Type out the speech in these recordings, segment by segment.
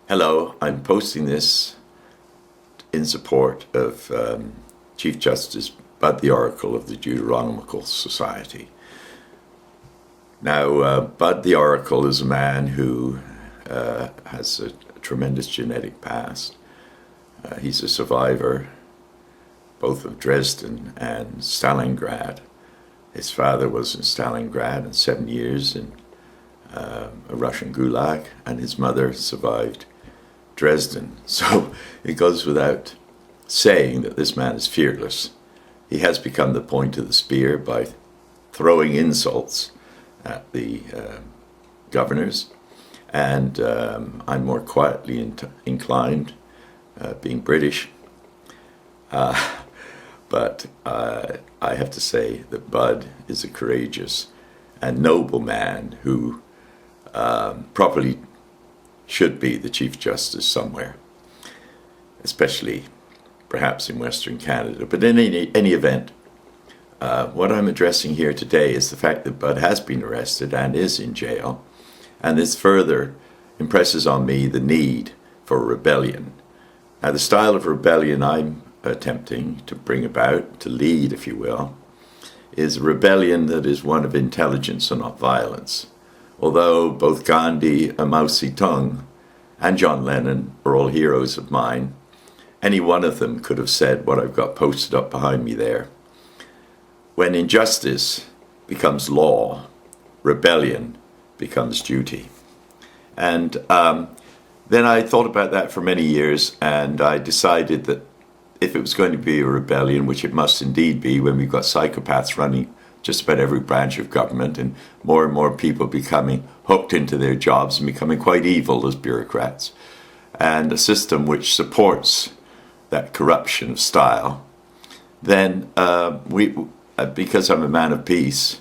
Hello, I'm posting this in support of Chief Justice Bud the Oracle of the Deuteronomical Society. Now, Bud the Oracle is a man who has a tremendous genetic past. He's a survivor both of Dresden and Stalingrad. His father was in Stalingrad and 7 years in a Russian gulag, and his mother survived Dresden. So it goes without saying that this man is fearless. He has become the point of the spear by throwing insults at the governors, and I'm more quietly inclined, being British. But I have to say that Bud is a courageous and noble man who properly should be the Chief Justice somewhere, especially perhaps in Western Canada. But in any event, what I'm addressing here today is the fact that Bud has been arrested and is in jail, and this further impresses on me the need for rebellion. Now, the style of rebellion I'm attempting to bring about, to lead, if you will, is a rebellion that is one of intelligence and not violence. Although both Gandhi, Mao Zedong, and John Lennon are all heroes of mine, any one of them could have said what I've got posted up behind me there. When injustice becomes law, rebellion becomes duty. And then I thought about that for many years, and I decided that if it was going to be a rebellion, which it must indeed be when we've got psychopaths running just about every branch of government and more people becoming hooked into their jobs and becoming quite evil as bureaucrats, and a system which supports that corruption of style, then because I'm a man of peace,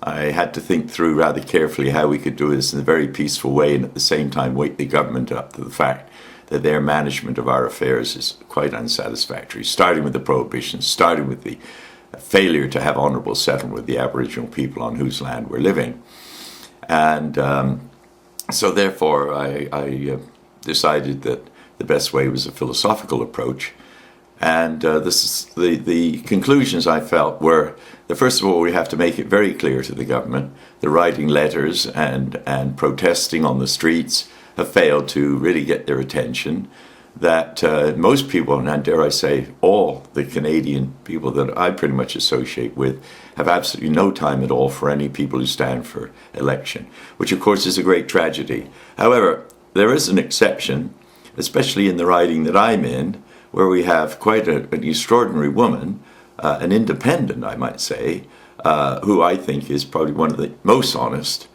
I had to think through rather carefully how we could do this in a very peaceful way and at the same time wake the government up to the fact that their management of our affairs is quite unsatisfactory, starting with the prohibitions, starting with the failure to have honourable settlement with the Aboriginal people on whose land we're living. And so therefore I decided that the best way was a philosophical approach. And the conclusions I felt were that, first of all, we have to make it very clear to the government that writing letters and protesting on the streets have failed to really get their attention, that most people, and dare I say all the Canadian people that I pretty much associate with, have absolutely no time at all for any people who stand for election, which of course is a great tragedy. However, there is an exception, especially in the riding that I'm in, where we have quite an extraordinary woman, an independent, I might say, who I think is probably one of the most honest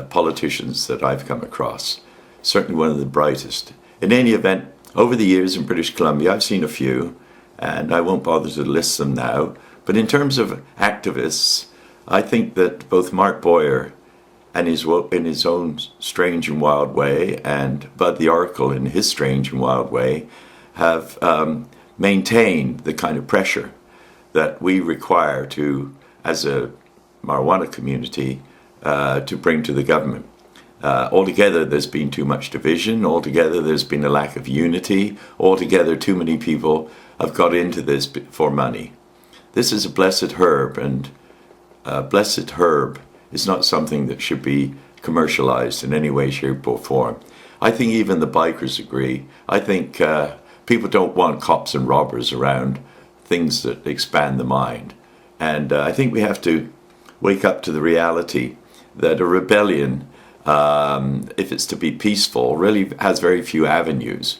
politicians that I've come across, certainly one of the brightest. In any event, over the years in British Columbia, I've seen a few, and I won't bother to list them now. But in terms of activists, I think that both Mark Boyer and in his own strange and wild way, and Bud the Oracle in his strange and wild way, have maintained the kind of pressure that we require to, as a marijuana community, to bring to the government. Altogether, there's been too much division. Altogether, there's been a lack of unity. Altogether, too many people have got into this for money. This is a blessed herb, and blessed herb is not something that should be commercialized in any way, shape, or form. I think even the bikers agree. I think people don't want cops and robbers around things that expand the mind. And I think we have to wake up to the reality that a rebellion, if it's to be peaceful, really has very few avenues.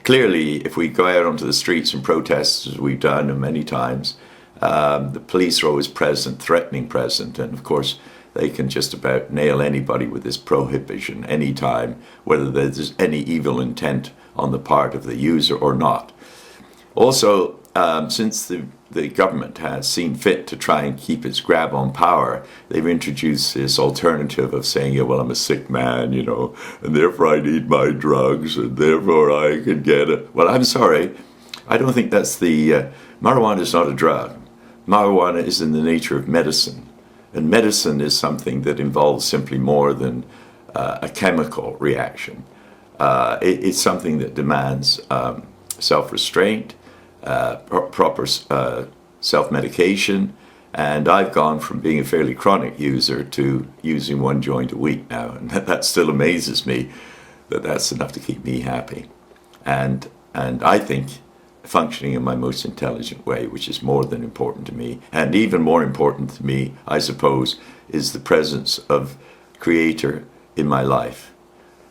Clearly, if we go out onto the streets and protest, as we've done many times, the police are always present, threatening present, and of course they can just about nail anybody with this prohibition anytime, whether there's any evil intent on the part of the user or not. Also, since the government has seen fit to try and keep its grab on power, they've introduced this alternative of saying, yeah, well, I'm a sick man, and therefore I need my drugs, and therefore I can get it. Well, I'm sorry. I don't think that's marijuana is not a drug. Marijuana is in the nature of medicine. And medicine is something that involves simply more than a chemical reaction. It's something that demands self-restraint, proper self-medication, and I've gone from being a fairly chronic user to using one joint a week now, and that still amazes me that that's enough to keep me happy. And I think functioning in my most intelligent way, which is more than important to me, and even more important to me, I suppose, is the presence of Creator in my life.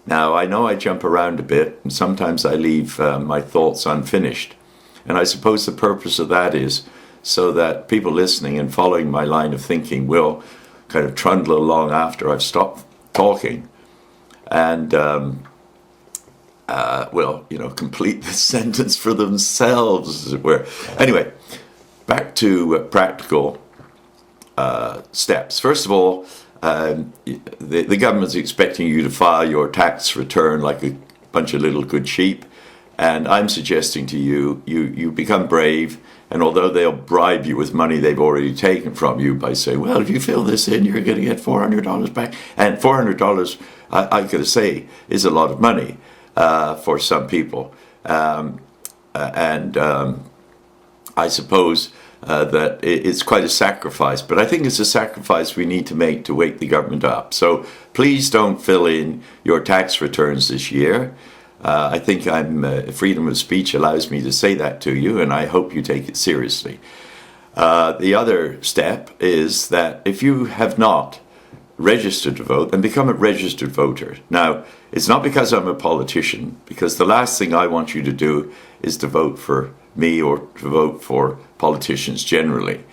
Now, I know I jump around a bit, and sometimes I leave my thoughts unfinished. And I suppose the purpose of that is so that people listening and following my line of thinking will kind of trundle along after I've stopped talking and will, complete the sentence for themselves, as it were. Anyway, back to practical steps. First of all, the government's expecting you to file your tax return like a bunch of little good sheep, and I'm suggesting to you become brave, and although they'll bribe you with money they've already taken from you by saying, well, if you fill this in, you're going to get $400 back, and $400, I gotta say, is a lot of money for some people, and I suppose that it's quite a sacrifice, but I think it's a sacrifice we need to make to wake the government up. So please don't fill in your tax returns this year. I think freedom of speech allows me to say that to you, and I hope you take it seriously. The other step is that if you have not registered to vote, then become a registered voter. Now, it's not because I'm a politician, because the last thing I want you to do is to vote for me or to vote for politicians generally.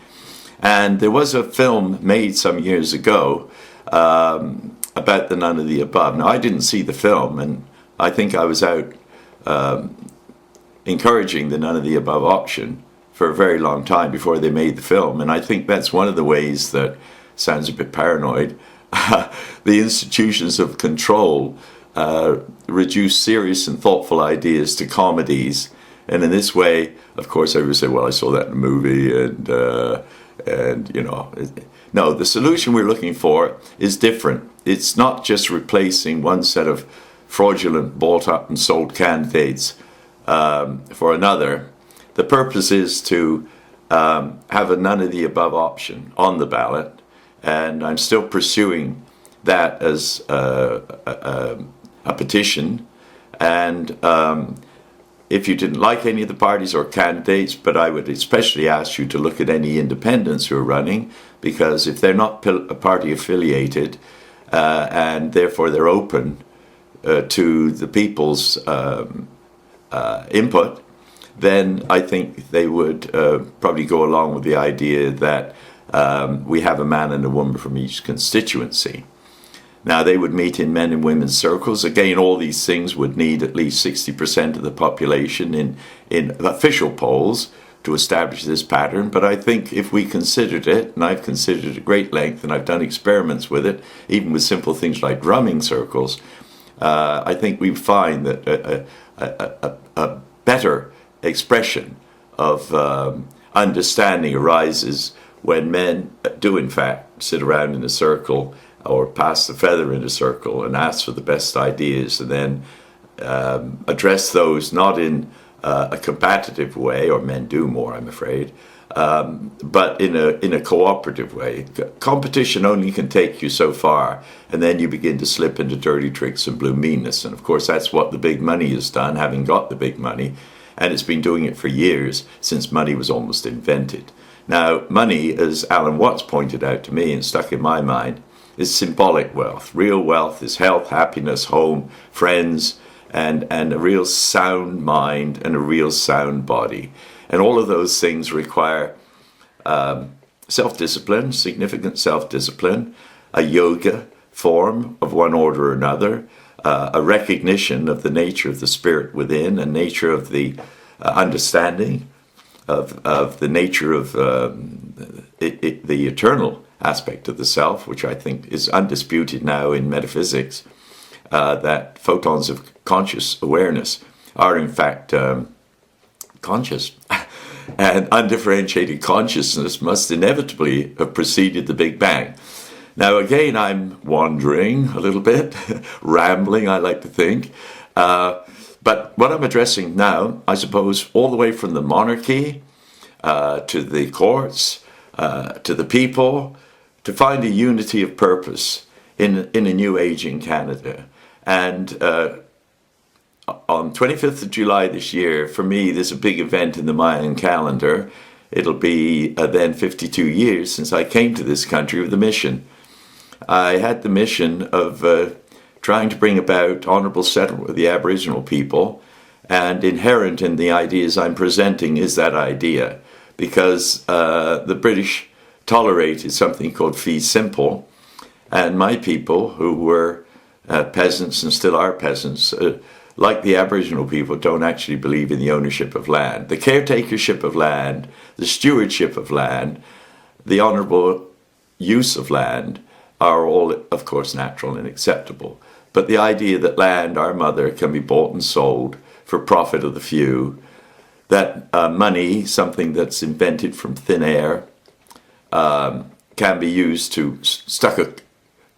And there was a film made some years ago about the None of the Above. Now, I didn't see the film, and I think I was out encouraging the None of the Above option for a very long time before they made the film. And I think that's one of the ways that, sounds a bit paranoid, the institutions of control reduce serious and thoughtful ideas to comedies. And in this way, of course, everyone say, well, I saw that in a movie, and no, the solution we're looking for is different. It's not just replacing one set of fraudulent, bought up and sold candidates for another. The purpose is to have a none of the above option on the ballot, and I'm still pursuing that as a petition. And if you didn't like any of the parties or candidates, but I would especially ask you to look at any independents who are running, because if they're not party affiliated and therefore they're open to the people's input, then I think they would probably go along with the idea that we have a man and a woman from each constituency. Now, they would meet in men and women's circles. Again, all these things would need at least 60% of the population in official polls to establish this pattern. But I think if we considered it, and I've considered it at great length, and I've done experiments with it, even with simple things like drumming circles, I think we find that a better expression of understanding arises when men do, in fact, sit around in a circle or pass the feather in a circle and ask for the best ideas, and then address those not in a competitive way, or men do more, I'm afraid, but in a cooperative way. Competition only can take you so far, and then you begin to slip into dirty tricks and blue meanness. And of course, that's what the big money has done, having got the big money, and it's been doing it for years, since money was almost invented. Now, money, as Alan Watts pointed out to me and stuck in my mind, is symbolic wealth. Real wealth is health, happiness, home, friends, and a real sound mind and a real sound body. And all of those things require self-discipline, significant self-discipline, a yoga form of one order or another, a recognition of the nature of the spirit within, and nature of the understanding of the nature of the eternal aspect of the self, which I think is undisputed now in metaphysics, that photons of conscious awareness are in fact conscious. And undifferentiated consciousness must inevitably have preceded the Big Bang. Now again, I'm wandering a little bit, rambling, I like to think, But what I'm addressing now, I suppose, all the way from the monarchy to the courts, to the people, to find a unity of purpose in a new age in Canada. And on 25th of July this year, for me, there's a big event in the Mayan calendar. It'll be then 52 years since I came to this country with a mission. I had the mission of trying to bring about honourable settlement with the Aboriginal people, and inherent in the ideas I'm presenting is that idea, because the British tolerated something called fee simple, and my people, who were peasants and still are peasants, like the Aboriginal people, don't actually believe in the ownership of land. The caretakership of land, the stewardship of land, the honourable use of land are all, of course, natural and acceptable. But the idea that land, our mother, can be bought and sold for profit of the few, that money, something that's invented from thin air, can be used to stuck a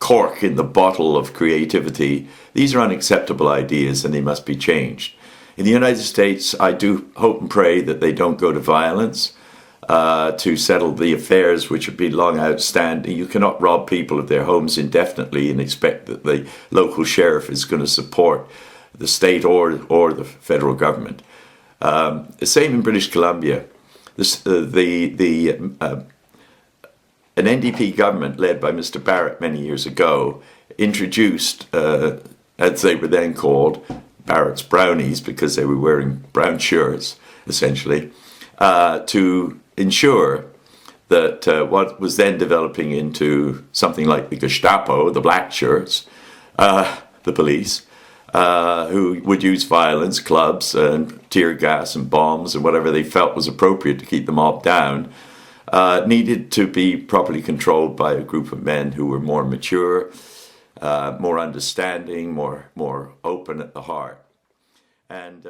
cork in the bottle of creativity, these are unacceptable ideas and they must be changed. In the United States, I do hope and pray that they don't go to violence to settle the affairs which have been long outstanding. You cannot rob people of their homes indefinitely and expect that the local sheriff is going to support the state or the federal government. The same in British Columbia. An NDP government led by Mr. Barrett many years ago introduced, as they were then called, Barrett's brownies, because they were wearing brown shirts, essentially, to ensure that what was then developing into something like the Gestapo, the black shirts, the police, who would use violence, clubs and tear gas and bombs and whatever they felt was appropriate to keep the mob down, needed to be properly controlled by a group of men who were more mature, more understanding, more open at the heart. And